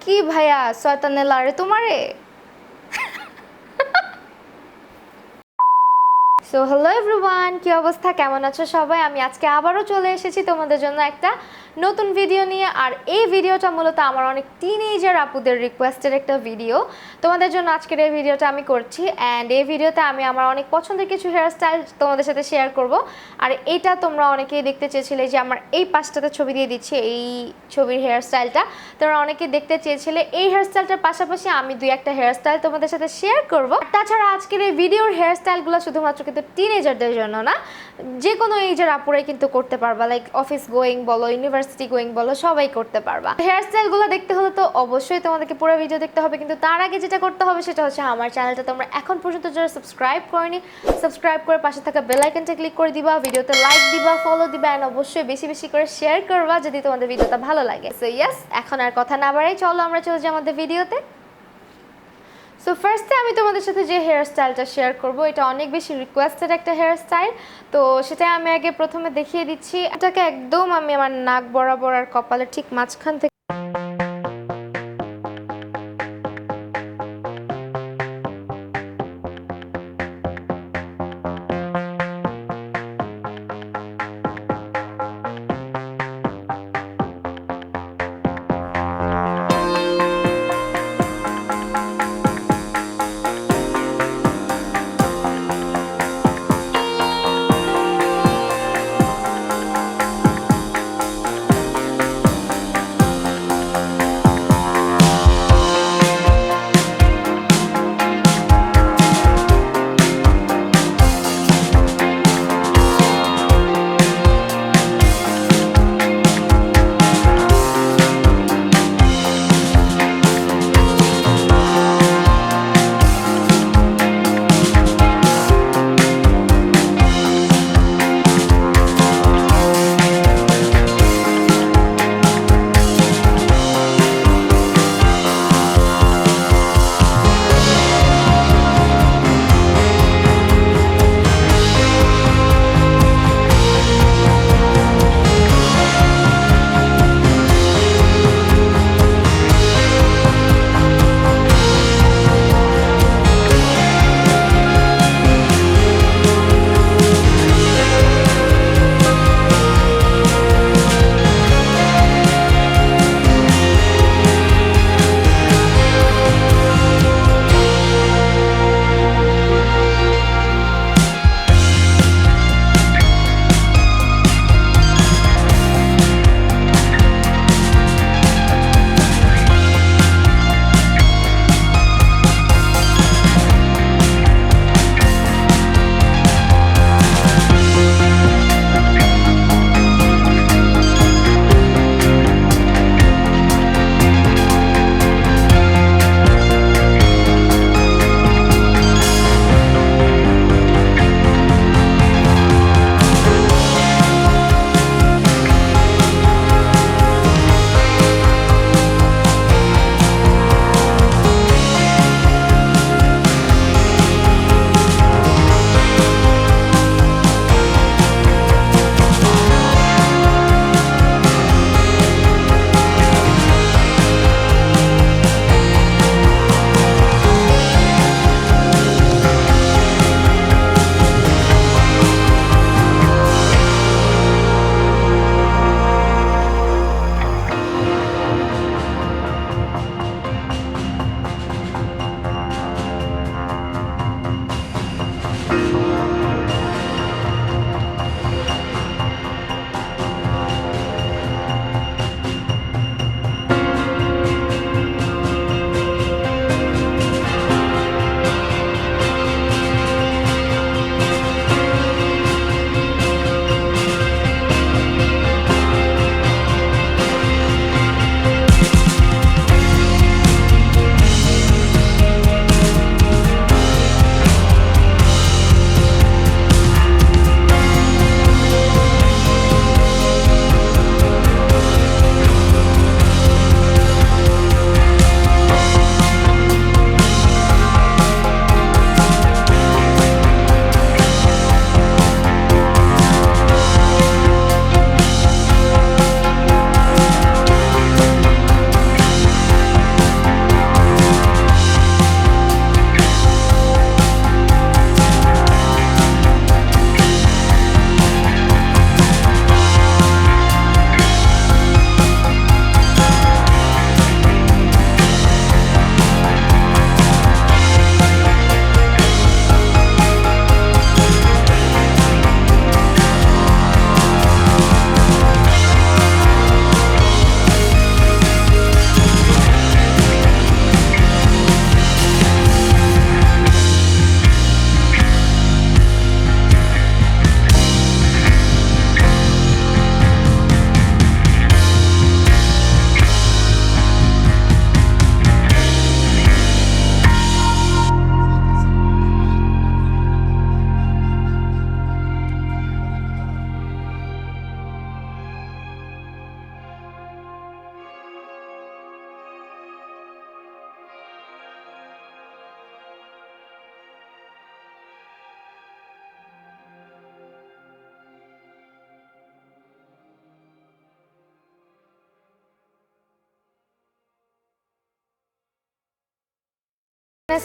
কি ভাইয়া শয়তানের লারে তোমারে। সো হ্যালো এভরিওয়ান, কি অবস্থা, কেমন আছো সবাই? আমি আজকে আবারও চলে এসেছি তোমাদের জন্য একটা নতুন ভিডিও নিয়ে। আর এই ভিডিওটা মূলত আমার অনেক টিনেজার আপুদের রিকোয়েস্টের একটা ভিডিও। তোমাদের জন্য আজকের এই ভিডিওটা আমি করছি। অ্যান্ড এই ভিডিওতে আমি আমার অনেক পছন্দের কিছু হেয়ারস্টাইল তোমাদের সাথে শেয়ার করব। আর এটা তোমরা অনেকেই দেখতে চেয়েছিলে, যে আমার এই পাশটাতে ছবি দিয়ে দিচ্ছি, এই ছবির হেয়ারস্টাইলটা তোমরা অনেকেই দেখতে চেয়েছিলে। এই হেয়ারস্টাইলটার পাশাপাশি আমি দুই একটা হেয়ারস্টাইল তোমাদের সাথে শেয়ার করব। তাছাড়া আজকের এই ভিডিওর হেয়ারস্টাইলগুলো শুধুমাত্র কিন্তু টিনেজারদের জন্য না, যে কোনো এজের আপুরাই কিন্তু করতে পারবা। লাইক অফিস গোয়িং বলো, ইউনিভার্সিটি গোয়িং বলো, সবাই করতে পারবা। হেয়ারস্টাইলগুলো দেখতে হলে তো অবশ্যই তোমাদেরকে পুরো ভিডিও দেখতে হবে, কিন্তু তার আগে যেটা করতে হবে সেটা হচ্ছে আমার চ্যানেলটা তোমরা এখন পর্যন্ত যারা সাবস্ক্রাইব করনি, সাবস্ক্রাইব করে পাশে থাকা বেল আইকনটা ক্লিক করে দিবা, ভিডিওতে লাইক দিবা, ফলো দিবা, এন্ড অবশ্যই বেশি বেশি করে শেয়ার করবা যদি তোমাদের ভিডিওটা ভালো লাগে। সো ইয়েস, এখন আর কথা না বাড়াই, চলো আমরা চলে যাই আমাদের ভিডিওতে। সো ফার্স্টে আমি তোমাদের সাথে যে হেয়ারস্টাইলটা শেয়ার করব, এটা অনেক বেশি রিকোয়েস্টেড একটা হেয়ারস্টাইল। তো সেটা আমি আগে প্রথমে দেখিয়ে দিচ্ছি। এটাকে একদম আমি আমার নাক বরাবর আর কপালের ঠিক মাঝখান থেকে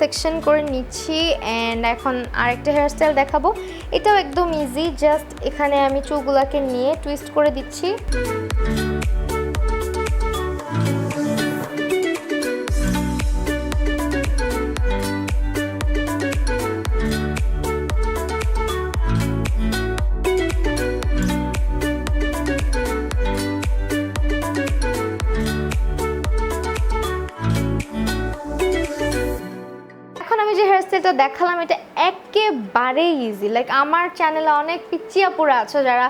সেকশন করে নিচ্ছি অ্যান্ড এখন আরেকটা হেয়ারস্টাইল দেখাবো। এটাও একদম ইজি, জাস্ট এখানে আমি চুলগুলোকে নিয়ে টুইস্ট করে দিচ্ছি। হেয়ারস্টাইলটা দেখালাম, এটা একেবারে ইজি। লাইক আমার চ্যানেলে অনেক পিচ্চিয়াপুরা আছে যারা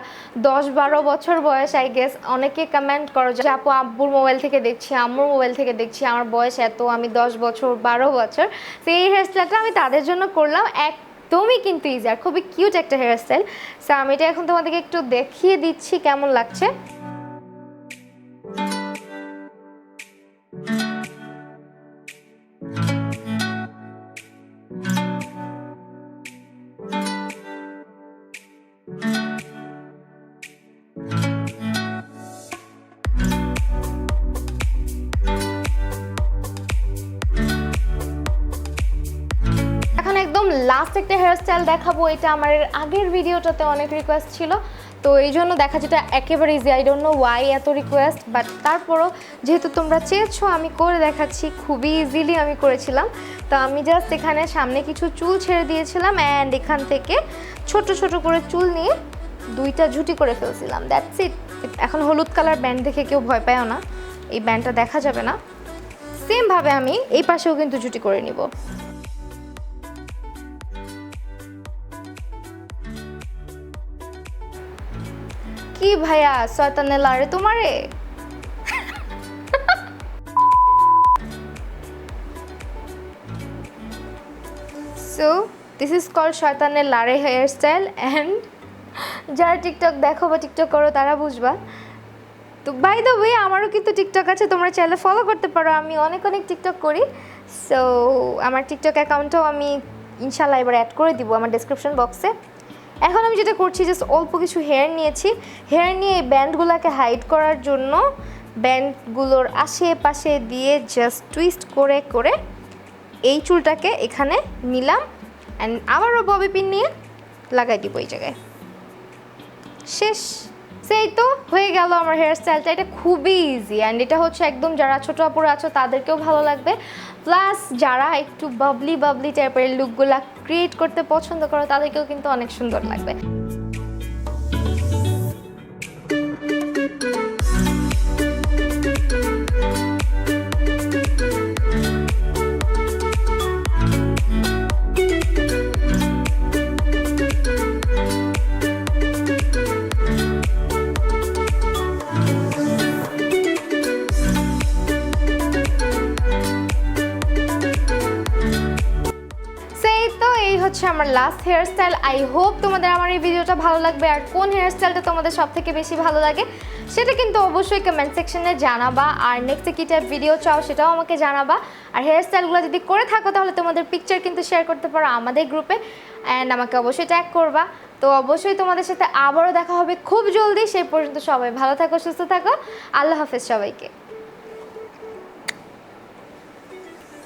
10-12 বছর বয়স, আই গেস অনেকে কমেন্ট করো যে আপু আব্বুর মোবাইল থেকে দেখছি, আম্মুর মোবাইল থেকে দেখছি, আমার বয়স এত, আমি 10 বছর 12 বছর। তো এই হেয়ারস্টাইলটা আমি তাদের জন্য করলাম, একদমই কিন্তু ইজি আর খুবই কিউট একটা হেয়ারস্টাইল। সো আমি এটা এখন তোমাদেরকে একটু দেখিয়ে দিচ্ছি কেমন লাগছে। একদম লাস্ট একটা হেয়ারস্টাইল দেখাবো। এটা আমার আগের ভিডিওটাতে অনেক রিকোয়েস্ট ছিল, তো এই জন্য দেখা যেটা একেবারে easy. I don't know Y এত রিকোয়েস্ট, বাট তারপরও যেহেতু তোমরা চেয়েছো আমি করে দেখাচ্ছি। খুবই ইজিলি আমি করেছিলাম। তো আমি জাস্ট এখানে সামনে কিছু চুল ছেড়ে দিয়েছিলাম অ্যান্ড এখান থেকে ছোট ছোট করে চুল নিয়ে 2টা ঝুটি করে ফেলছিলাম, দ্যাটস ইট। এখন হলুদ কালার ব্যান্ড দেখে কেউ ভয় পায়ও না, এই ব্যান্ডটা দেখা যাবে না। সেমভাবে আমি এই পাশেও কিন্তু ঝুটি করে নিব। কি ভাইয়া শয়তানের লারে তোমারে। সো দিস ইজ কল্ড শয়তানের লারে হেয়ার স্টাইল অ্যান্ড যারা টিকটক দেখো বা টিকটক করো তারা বুঝবা। তো বাই দ্য ওয়ে আমারও কিন্তু টিকটক আছে, তোমরা চাইলে ফলো করতে পারো। আমি অনেক টিকটক করি। সো আমার টিকটক অ্যাকাউন্টও আমি ইনশাল্লাহ এবার অ্যাড করে দিব আমার ডেসক্রিপশন বক্সে। এখন আমি যেটা করছি জাস্ট অল্প কিছু হেয়ার নিয়েছি, হেয়ার নিয়ে এই ব্যান্ডগুলোকে হাইড করার জন্য ব্যান্ডগুলোর আশেপাশে দিয়ে জাস্ট টুইস্ট করে করে এই চুলটাকে এখানে নিলাম অ্যান্ড আবারও ববি পিন নিয়ে লাগাই দিব এই জায়গায়। শেষ। সেই তো হয়ে গেল আমার হেয়ারস্টাইলটা। এটা খুবই ইজি অ্যান্ড এটা হচ্ছে একদম যারা ছোটো আপুরা আছো তাদেরকেও ভালো লাগবে, প্লাস যারা একটু বাবলি টাইপের লুকগুলা ক্রিয়েট করতে পছন্দ করো তাদেরকেও কিন্তু অনেক সুন্দর লাগবে। হচ্ছে আমার লাস্ট হেয়ারস্টাইল। আই হোপ তোমাদের আমার এই ভিডিওটা ভালো লাগবে। আর কোন হেয়ারস্টাইলটা তোমাদের সবথেকে বেশি ভালো লাগে সেটা কিন্তু অবশ্যই কমেন্ট সেকশনে জানাবা। আর নেক্সটে কী টাইপ ভিডিও চাও সেটাও আমাকে জানাবা। আর হেয়ারস্টাইলগুলো যদি করে থাকো তাহলে তোমাদের পিকচার কিন্তু শেয়ার করতে পারো আমাদের গ্রুপে অ্যান্ড আমাকে অবশ্যই ট্যাগ করবা। তো অবশ্যই তোমাদের সাথে আবারও দেখা হবে খুব জলদি। সেই পর্যন্ত সবাই ভালো থাকো, সুস্থ থাকো। আল্লাহ হাফেজ সবাইকে।